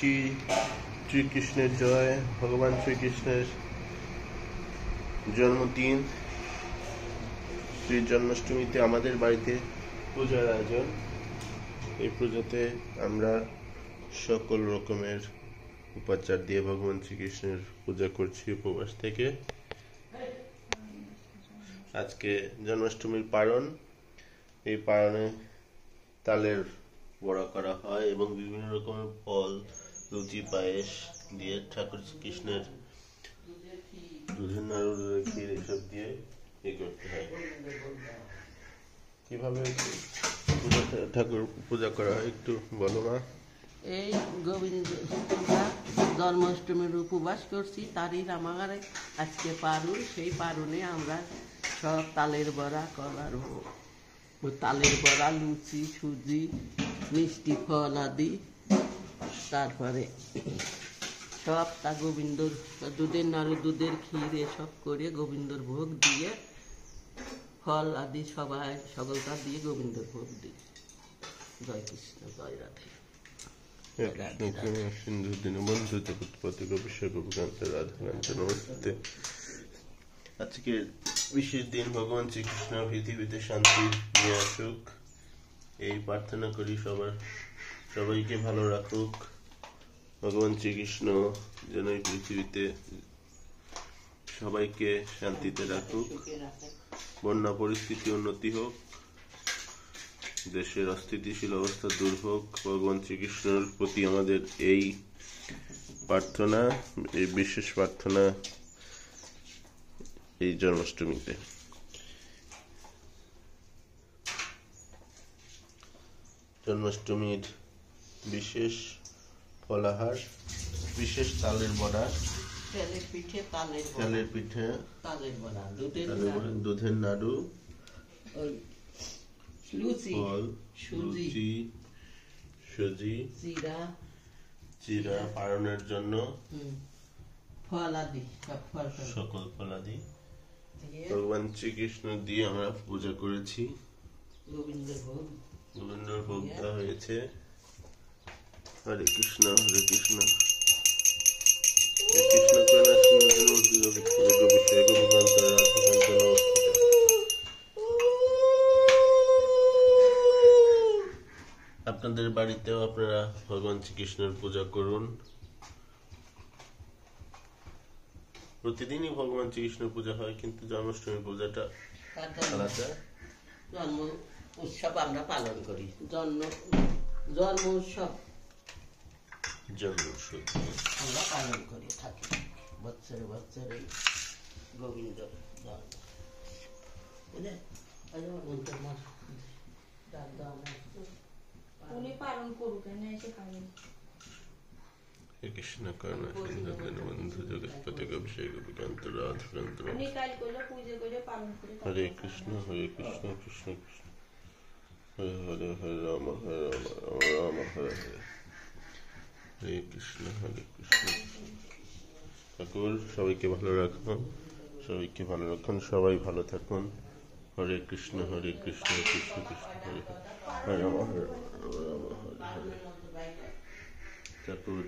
শ্রী শ্রীকৃষ্ণের জয়। ভগবান শ্রীকৃষ্ণের জন্মদিন, শ্রী জন্মাষ্টমীতে আমাদের বাড়িতে পূজার আয়োজন। এই পূজাতে আমরা সকল রকমের উপাচার দিয়ে ভগবান শ্রীকৃষ্ণের পূজা করছি উপবাস থেকে। আজকে জন্মাষ্টমীর পারণ। এই পারণে তালের বড়া করা হয় এবং বিভিন্ন রকমের ফল, লুচি, পায়েস দিয়ে ঠাকুর শ্রীকৃষ্ণের দুধের নাড়ু, দুধের ক্ষীর এসব দিয়ে করতে হয়। কিভাবে ঠাকুর পূজা করা হয় একটু বলো মা। এই গোবিন্দ জন্মাষ্টমীর উপবাস করছি, তারই রামাগারে আজকে পারুন। সেই পারুনে আমরা সব তালের বড়া, কলার তালের বড়া, লুচি, সুজি, মিষ্টি ফল আদি, তারপরে সব তা গোবিন্দর দুধের নাড়ু, দুধের ক্ষীর এসব করে গোবিন্দর ভোগ দিয়ে, ফল আদি সবাই সকলটা দিয়ে গোবিন্দর ভোগ দিই। জয় কৃষ্ণ, জয় রাধে। সিন্ধু দীনবন্ধু জগৎপতি গোপীশ্বর গোপীকান্ত রাধাকান্ত নমস্তে। আজকে বিশেষ দিন, ভগবান শ্রীকৃষ্ণ পৃথিবীতে শান্তি নিয়ে আসুক এই প্রার্থনা করি। সবাইকে ভালো রাখুক ভগবান শ্রীকৃষ্ণ, যেন এই পৃথিবীতে সবাইকে শান্তিতে রাখুক। বন্যা পরিস্থিতি উন্নতি হোক, দেশের অস্থিতিশীল অবস্থা দূর হোক। ভগবান শ্রীকৃষ্ণের প্রতি আমাদের এই প্রার্থনা, এই বিশেষ প্রার্থনা এই জন্মাষ্টমীতে। জন্মাষ্টমীর বিশেষ ফলাহার, বিশেষ তালের বড়া, তেলের পিঠে, তালের বড়া, দুধের নাড়ু, লুচি, ফল, সুজি, চিরা পালনের জন্য ফল আদি, সকল ফল আদি ভগবান শ্রীকৃষ্ণ দিয়ে আমরা পূজা করেছি। গোবিন্দর ভোগ দেওয়া হয়েছে। হরে কৃষ্ণ, হরে কৃষ্ণ, কৃষ্ণ আপনাদের বাড়িতেও আপনারা ভগবান শ্রীকৃষ্ণের পূজা করুন। প্রতিদিনই ভগবান শ্রীকৃষ্ণের পূজা হয়, কিন্তু জন্মাষ্টমী পূজাটা আলাদা। জন্ম উৎসব আমরা পালন করি। জন্ম উৎসব আমরা পালন করে থাকি বছরে বছরে। গোবিন্দ পালন করুক, এসে খাবেন। কৃষ্ণ কর্ণ সিন্ধু দীনবন্ধু জগৎপতি গোপীশ্বর গোপীকান্ত রাধাকান্ত। হরে কৃষ্ণ, হরে কৃষ্ণ, কৃষ্ণ কৃষ্ণ হরে হরে, হরে রাম, হরে রাম, রাম রাম হরে হরে। হরে কৃষ্ণ, হরে কৃষ্ণ। ঠাকুর সবাইকে ভালো রাখুন, সবাইকে ভালো রাখুন, সবাই ভালো থাকুন। হরে কৃষ্ণ, হরে কৃষ্ণ, কৃষ্ণ কৃষ্ণ হরে হরে, হরে রাম, হরে রাম, রাম রাম হরে হরে। ঠাকুর